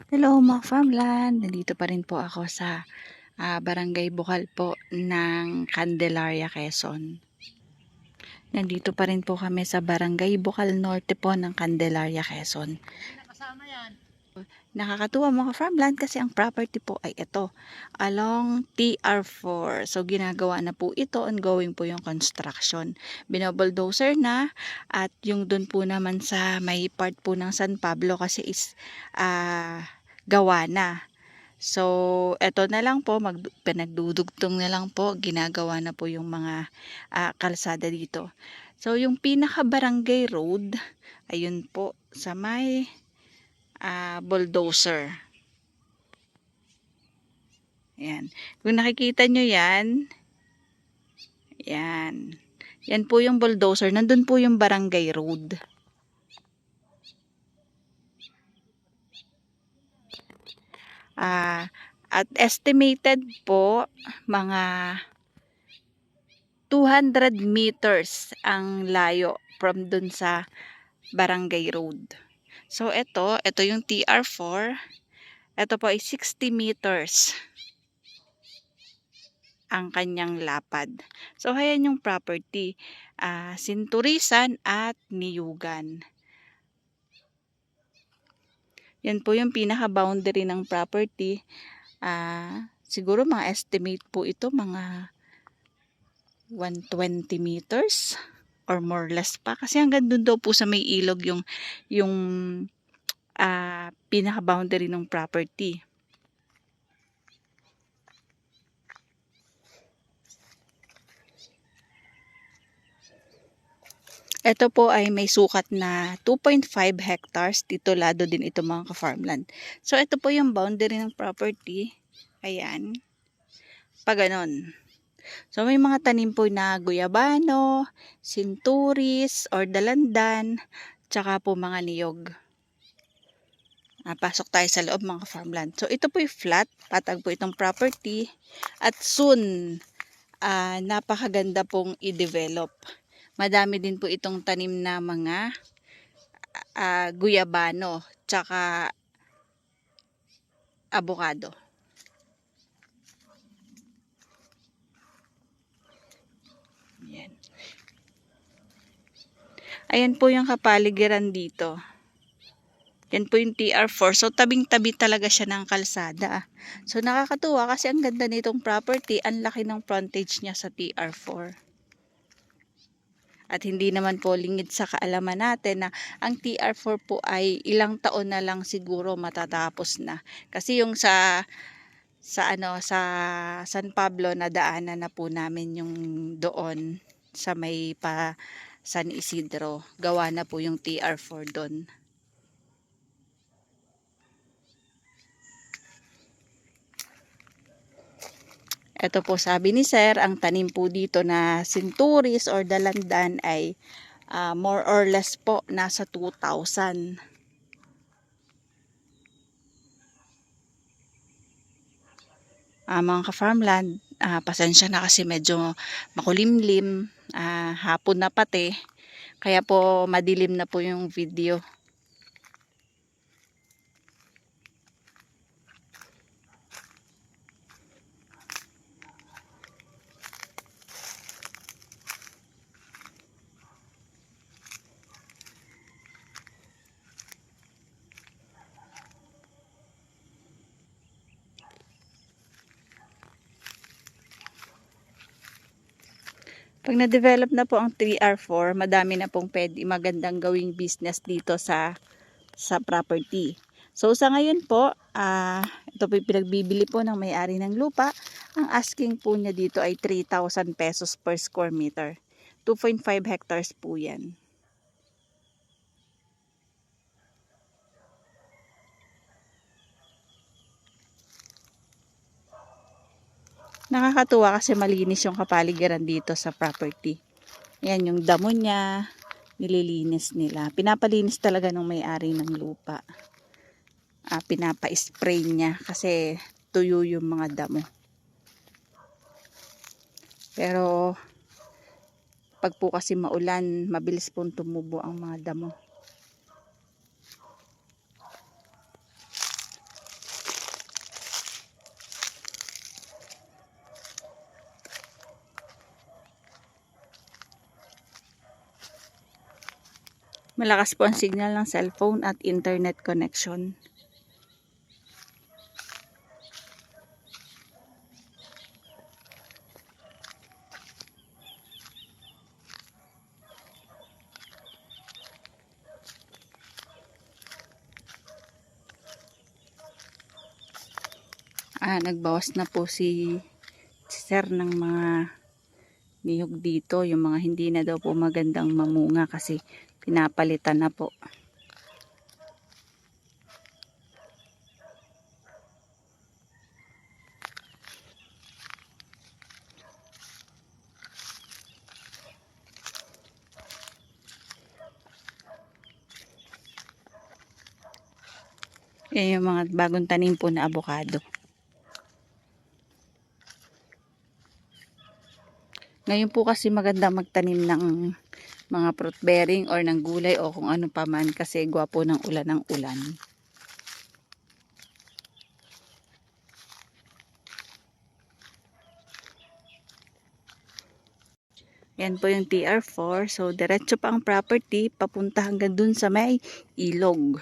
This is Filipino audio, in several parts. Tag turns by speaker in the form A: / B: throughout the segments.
A: Hello mga farmland, nandito pa rin po ako sa Barangay Bukal po ng Candelaria, Quezon. Nandito pa rin po kami sa Barangay Bukal Norte po ng Candelaria, Quezon. Nakakatuwa mga farmland kasi ang property po ay ito, along TR4. So ginagawa na po ito, ongoing po yung construction. Binobulldozer na at yung dun po naman sa may part po ng San Pablo kasi is gawa na. So, eto na lang po, pinagdudugtong na lang po, ginagawa na po yung mga kalsada dito. So, yung pinaka-barangay road, ayun po, sa may bulldozer. Ayan. Kung nakikita nyo yan, yan. Yan po yung bulldozer. Nandun po yung barangay road. At estimated po, mga 200 meters ang layo from dun sa barangay road. So, ito yung TR4. Ito po ay 60 meters ang kanyang lapad. So, ayan yung property. Sinturisan at Niyugan. Yan po yung pinaka-boundary ng property. Siguro mga estimate po ito, mga 120 meters or more or less pa. Kasi hanggang dun daw po sa may ilog yung pinaka-boundary ng property. Ito po ay may sukat na 2.5 hectares. Titulado din ito mga ka-farmland. So, ito po yung boundary ng property. Ayan. Pag ganon. So, may mga tanim po na guyabano, sinturis, or dalandan, tsaka po mga niyog. Pasok tayo sa loob mga ka-farmland. So, ito po yung flat. Patag po itong property. At soon, napakaganda pong i-develop. Madami din po itong tanim na mga guyabano tsaka abukado. Ayan. Ayan po yung kapaligiran dito. Yan po yung TR4. So, tabing-tabi talaga siya ng kalsada. So, nakakatuwa kasi ang ganda nitong property. Ang laki ng frontage niya sa TR4. At hindi naman po lingid sa kaalaman natin na ang TR4 po ay ilang taon na lang siguro matatapos na. Kasi yung sa San Pablo na daanan na po namin yung doon sa may pa San Isidro. Gawa na po yung TR4 doon. Ito po sabi ni Sir, ang tanim po dito na sinturis or dalandan ay more or less po nasa 2,000. Mga ka-farmland, pasensya na kasi medyo makulimlim, hapon na pati, kaya po madilim na po yung video. Pag na-develop na po ang 3R4, madami na pong pwede magandang gawing business dito sa property. So sa ngayon po, ito po yung pinagbibili po ng may-ari ng lupa. Ang asking po niya dito ay 3,000 pesos per square meter. 2.5 hectares po yan. Nakakatuwa kasi malinis yung kapaligiran dito sa property. Yan yung damo niya, nililinis nila. Pinapalinis talaga ng may-ari ng lupa. Pinapa-spray niya kasi tuyo yung mga damo. Pero pag po kasi maulan, mabilis pong tumubo ang mga damo. Malakas po ang signal ng cellphone at internet connection. Nagbawas na po si sir ng mga niyog dito. Yung mga hindi na daw po magandang mamunga kasi pinapalitan na po. Yan yung mga bagong tanim po na avocado. Ngayon po kasi maganda magtanim ng mga fruit bearing or ng gulay o kung ano pa man kasi gwapo ng ulan ng ulan. Yan po yung TR4. So, diretso pa ang property papunta hanggang dun sa may ilog.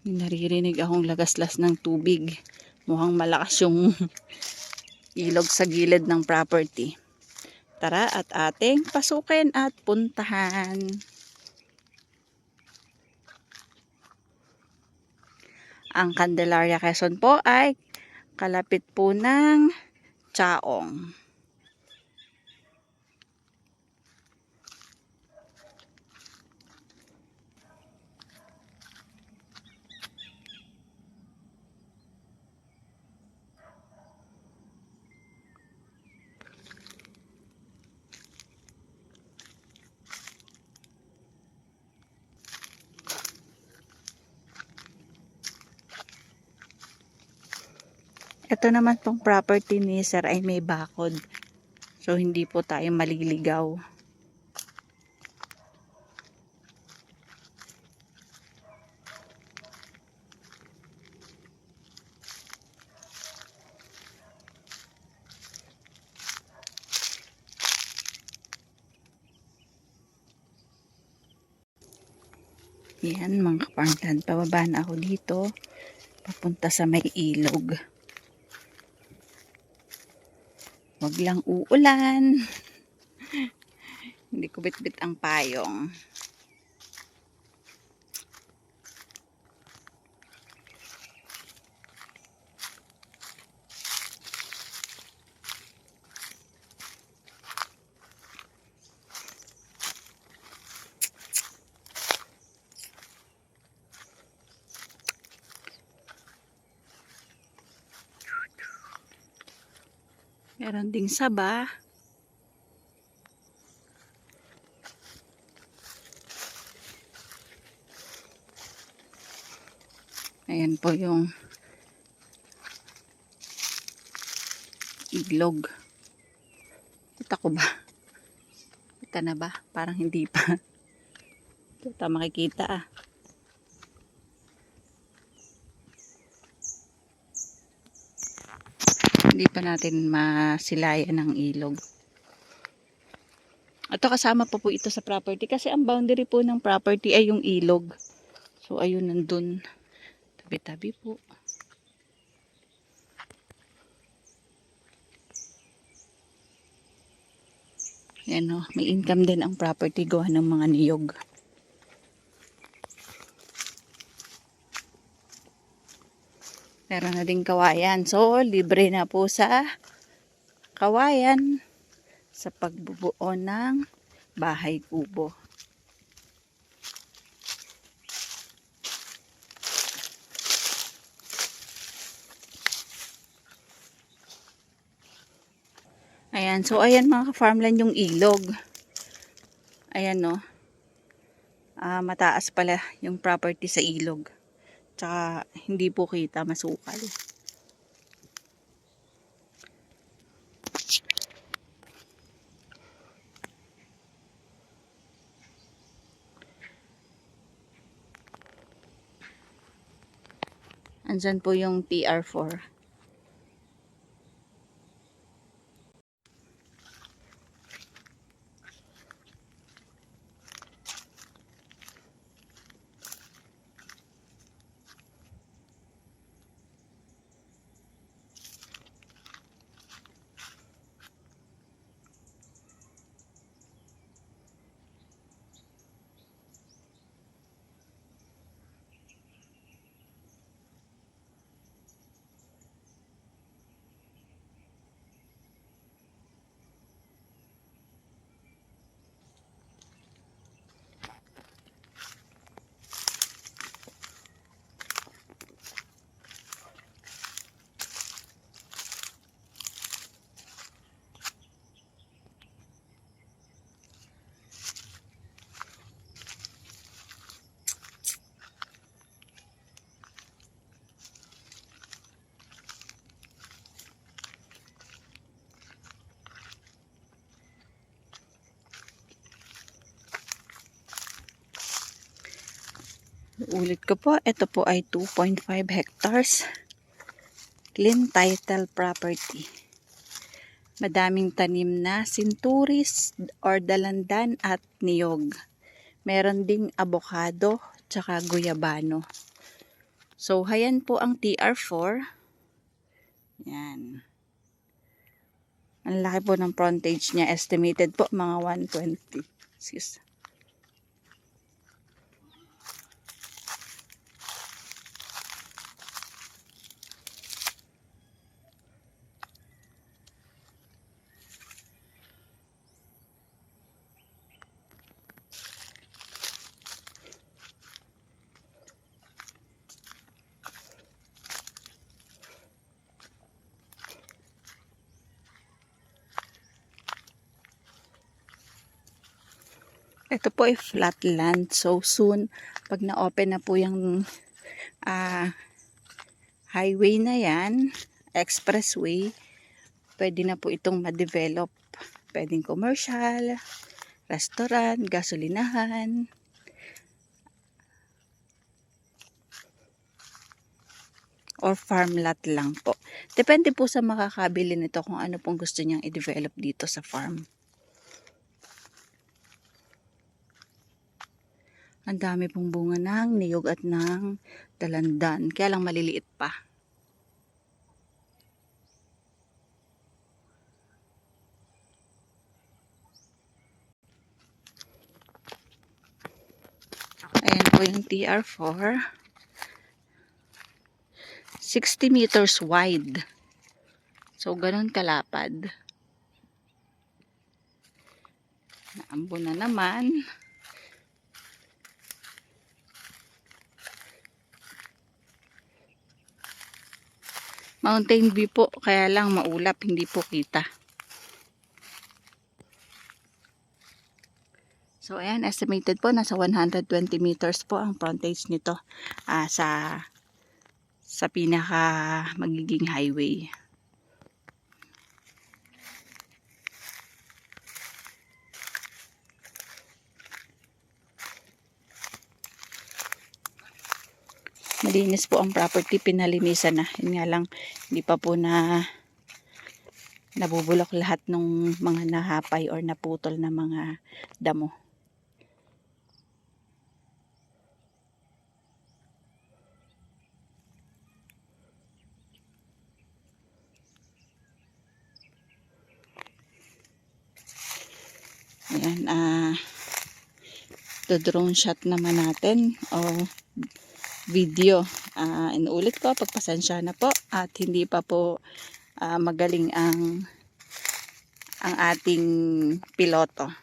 A: Naririnig akong lagaslas ng tubig. Mukhang malakas yung ilog sa gilid ng property. Tara at ating pasukin at puntahan. Ang Candelaria, Quezon po ay kalapit po ng Chaong. Ito naman pong property ni Sir ay may bakod. So, hindi po tayo maliligaw. Yan mga kaparngland. Pababa na ako dito. Papunta sa may ilog. Wag lang uulan. Hindi ko bit-bit ang payong. Meron ding saba. Ayan po yung iglog. Kita ko ba? Kita na ba? Parang hindi pa. Kita makikita . Hindi pa natin masilayan ng ilog. Ito kasama po ito sa property kasi ang boundary po ng property ay yung ilog. So ayun nandun. Tabi-tabi po. Yan o, may income din ang property gawa ng mga niyog. Meron na din kawayan. So, libre na po sa kawayan sa pagbubuo ng bahay kubo. Ayan. So, ayan mga ka-farmland yung ilog. Ayan no. Mataas pala yung property sa ilog. Tsaka hindi po kita masukal. Andyan po yung TR4. Ulit ko po, ito po ay 2.5 hectares. Clean title property. Madaming tanim na sinturis or dalandan at niyog. Meron ding avocado tsaka guyabano. So, hayan po ang TR4. Yan. Ang laki po ng frontage niya. Estimated po mga 120. Excuse. Ito po ay flat land. So soon, pag na-open na po yung highway na yan, expressway, pwede na po itong ma-develop. Pwedeng commercial, restaurant, gasolinahan. Or farm lot lang po. Depende po sa makakabili nito kung ano pong gusto niyang i-develop dito sa farm. Ang dami pong bunga ng niyog at ng dalandan. Kaya lang maliliit pa. Ayan po yung TR4. 60 meters wide. So, ganun kalapad. Naambo na naman. Mountain view po, kaya lang maulap, hindi po kita. So, ayan, estimated po, nasa 120 meters po ang frontage nito sa pinaka magiging highway. Malinis po ang property, pinalinisan na. Yun nga lang, hindi pa po nabubulok lahat ng mga nahapay or naputol na mga damo. Ayan, drone shot naman natin o video. Inuulit ko, pagpasensya na po at hindi pa po magaling ang ating piloto.